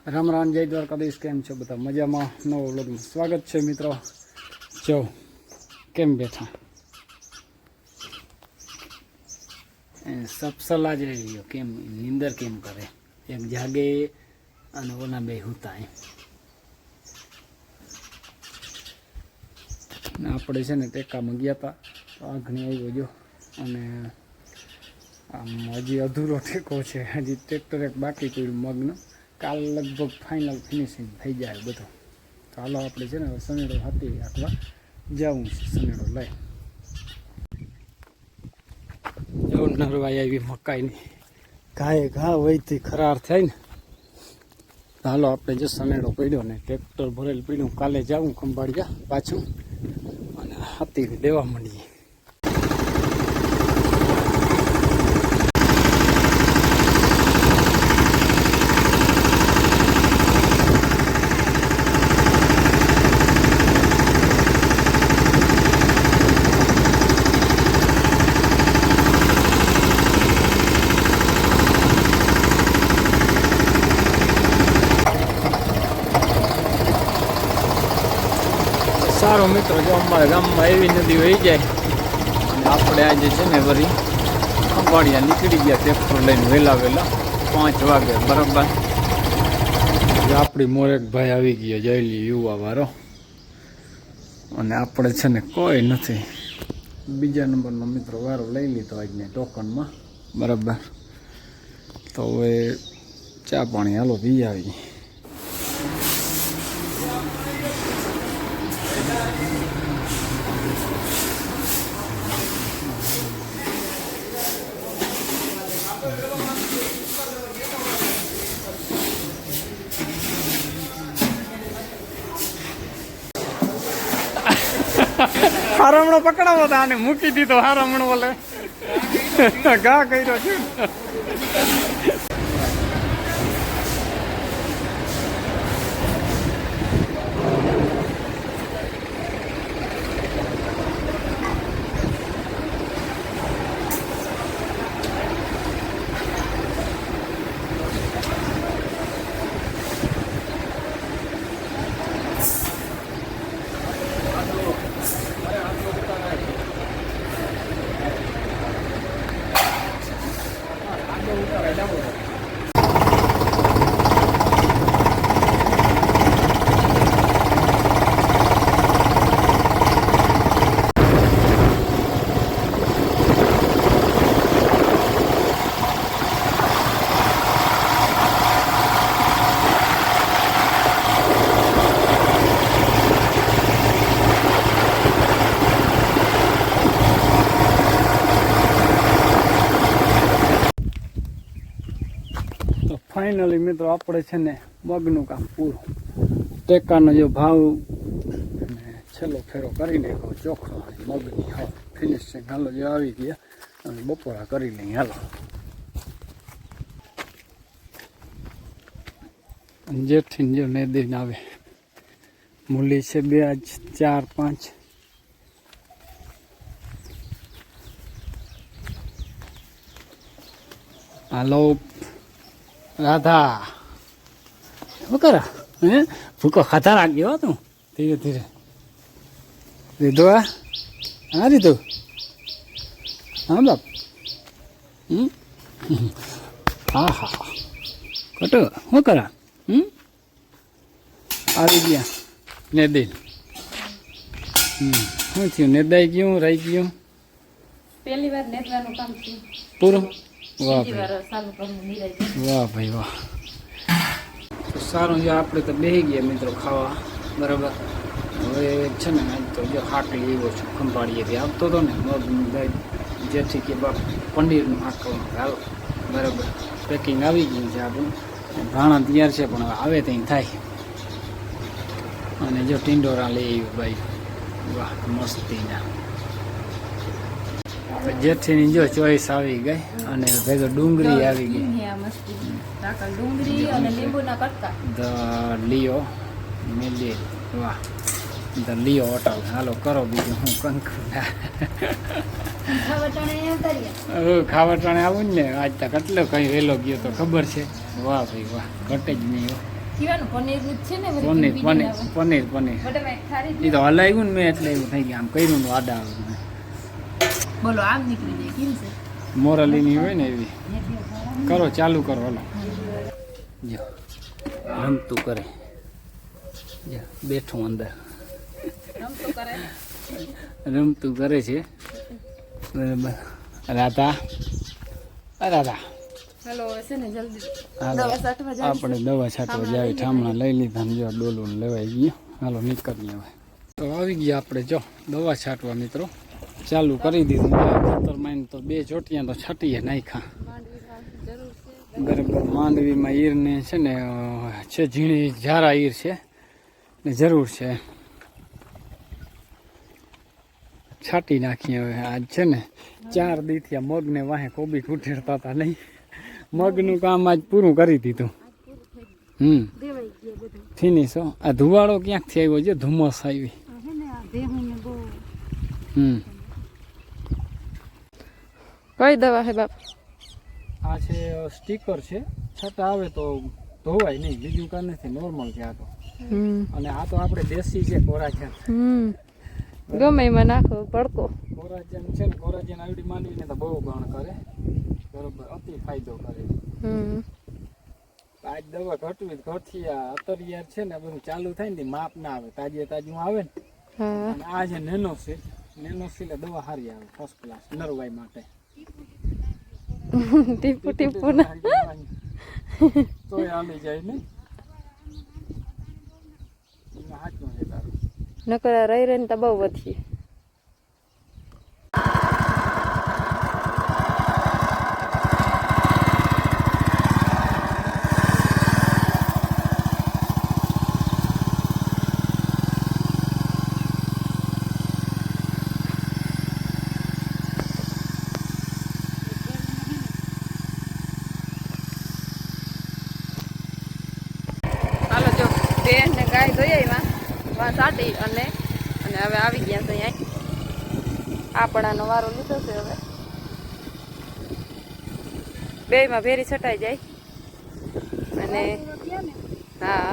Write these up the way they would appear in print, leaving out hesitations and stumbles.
રામ રામ જય દ્વારકાધીશ. કેમ છો બધા? મજામાં? નવો વ્લોગમાં સ્વાગત છે મિત્રો. જો કેમ બેઠા સપસલા જ રહ્યો, કેમ નીંદર કેમ કરે, એક જાગે અને ઓના બે હુતા એમ. આપણે છે ને ટેકામાં ગયા હતા તો આઘણી આવ્યો જો, અને આમ હજી અધૂરો ટેકો છે, હજી ટ્રેક્ટર એક બાકી પડ્યું મગનું. કાલ લગભગ ફાઇનલ ફિનિશિંગ થઈ જાય બધું. તો હાલો આપણે છે ને સનેડો હાથી રાખવા જવું છે, સનેડો લઈ જો નરવાઈ આવી મકાઈની ઘાએ ઘા વહીથી ખરાર થાય ને. તો હાલો આપણે જો સનેડો પડ્યો ને ટ્રેક્ટર ભરેલ પડ્યું, કાલે જાઉં ખંભાળિયા પાછું અને હાથી દેવા માંડીએ. સારું મિત્રો, જો અમારા ગામમાં એવી નદી વહી જાય અને આપણે આજે છે ને વળી ખંભાળિયા નીકળી ગયા ટ્રેક્ટર લઈને વહેલા 5 વાગે બરાબર. આપણી મોરેકભાઈ આવી ગયા જયલી યુવા વાળો, અને આપણે છે ને કોઈ નથી. બીજા નંબરનો મિત્રો વારો લઈ લીધો આજને ટોકનમાં બરાબર. તો હવે ચા પાણી હાલો પી આવી. હારમણો પકડાવો તો આને મૂકી દીધો. હારમણો બોલે ઘા કર્યો છે. ફાઇનલી મિત્રો આપણે છે ને મગનું કામ પૂરું. ટેકાનો જો ભાવ છેલ્લો ફેરો કરી નાખ્યો ચોખ્ખો મગની. હા ફિનિશ છે. હાલો જો આવી ગયા અને બપોરા કરી લઈએ. હાલો જેઠી જો ને દઈને આવે. મૂલી છે 2 4 5. હાલો રાધા શું કરે? હે ભૂકો ખાતા રાખજો તું. ધીરે ધીરે લીધો. હા રીધું. હા બાપ. હા હા કટો શું કરા? આવી ગયા ને દઈ. શું થયું? નેદાઈ ગયું? રહી ગયું? પહેલી વાર નેદવાનું કામ છે પૂરું. વાહ વાહ ભાઈ વાહ. સારું, જો આપણે તો બેસી ગયા મિત્રો ખાવા બરાબર. હવે છે ને તો જો હાકલી એવો છું ખંભાળીએથી આવતો હતો ને મગનું ગાય જેથી કે બાપ પનીરનું હાકવાનું હાલો બરાબર. પેકિંગ આવી ગયું છે આપણું. ભાણા તૈયાર છે પણ હવે આવે ત્યાં થાય. અને જો ટીંડોરા લઈ આવ્યું ભાઈ. વાહ મસ્તીના. જેઠીની જો ચોઈસ આવી ગઈ અને ભેગો ડુંગળી આવી ગઈ. ધ લિયો મિલી. વાહ ધ લિયો હોટલ. હાલો કરો બીજું હું કંક ખાવા ટાણે આવું ને આજ તક એટલો કઈ વહેલો ગયો તો ખબર છે. વાહ ભાઈ વાહ ઘટે જ નહીં. ખીવાનું પનીરનું જ છે ને વળી પનીર બીજું પનીર આવે. પનીર પનીર બધામાં એક થાળી એ તો હલાવ્યું ને મેં એટલે એવું થઈ ગયું આમ કર્યું ને આડા આવે ને. બોલો આમ નીકળી જાય કેમ છે મોરલીની હોય ને એવી કરો ચાલુ કરો હલો જો રમતું કરે જો બેઠું અંદર રમતો કરે ને રમતું કરે છે બરાબર રાધા રાધા ચાલો હવે છે ને જલ્દી હાલો દવા છાંટવા જાય આપણે દવા છાંટવા જાય ઠામણા લઈ લીધા ને જો ડોલું લેવાઈ ગયું હાલો નીકળીએ હવે તો આવી ગયા આપણે જો દવા છાંટવા મિત્રો ચાલુ કરી દીધું ખેતરમાં તો 2 ચોટિયા તો છાંટીએ નાખ્યા જરૂર છે બરાબર માંડવીમાં ઈરને છે ને છે ઝીણી ઝારા ઈર છે ને જરૂર છે છાંટી નાખીએ હવે આજ છે ને 4 દીથી મગને વાહે કોબી ઉઠેડતા હતા નહીં મગનું કામ આજ પૂરું કરી દીધું દેવાઈ ગયા બધું ફિનિશ આ ધુવાળો ક્યાંકથી આવ્યો છે ધુમ્મસ આવી હે ને આ દેહુને બહુ કઈ દવા હે બાપ આ છે સ્ટીકર છે છતાં આવે તો ધોવાય નહીં બીજું કાંઈ નથી નોર્મલ છે આ તો અને આ તો આપણે દેશી છે કોરાજન ગમે એમાં નાખો ભડકો કોરાજન છે ને કોરાજન આવડી માંડવીને તો બહુ ગણ કરે બરોબર અતિ ફાયદો કરે આજ દવા ઘટવી ઘટથી આ અતરિયાર છે ને બધું ચાલુ થાય ને માપ ના આવે તાજું આવે ને અને આ છે નેનોસિલ એટલે દવા સારી આવે ફર્સ્ટ ક્લાસ નરવાઈ માટે ટીપુ ટીપુ ના તોય હાલી જાય ને એમાં સાચું છે તારું નકર રહી રહીને તો બહુ વધી હાલો જો બેન ને ગાય ધોઈ આવ્યા સાટી અને હવે આવી ગયા છે અહીંયા આપણાનો વારો લીધો છે હવે બેયમાં ભેરી છટાઈ જાય અને હા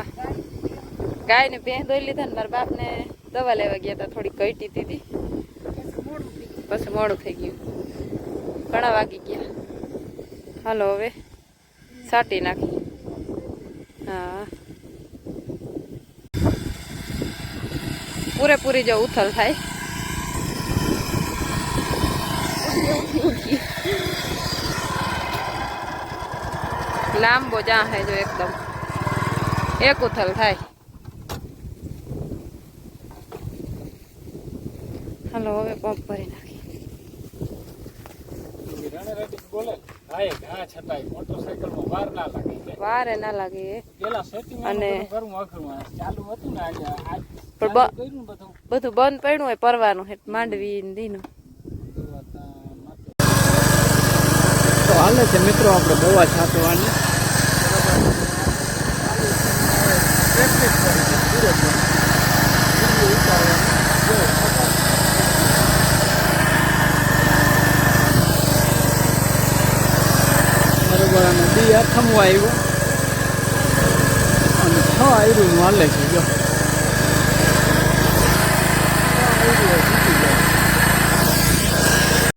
ગાયને ભેં ધોઈ લીધા ને મારા બાપને દવા લેવા ગયા હતા થોડી કઈટી દીધી પછી મોડું થઈ ગયું ઘણા વાગી ગયા હાલો હવે સાટી નાખી હા પૂરેપૂરી જો ઉથલ થાય લાંબો જા હે જો એકદમ એક ઉથલ થાય હાલો હવે પંપ ભરી નાખી વારે ના લાગે અને બધું બંધ પડ્યું હોય પરવાનું માંડવી દીનું તો હાલે છે મિત્રો આપણે દવા છાંટવાની બરોબર અને બી થમવા આવ્યો અને 6 આવ્યું હાલે છે જો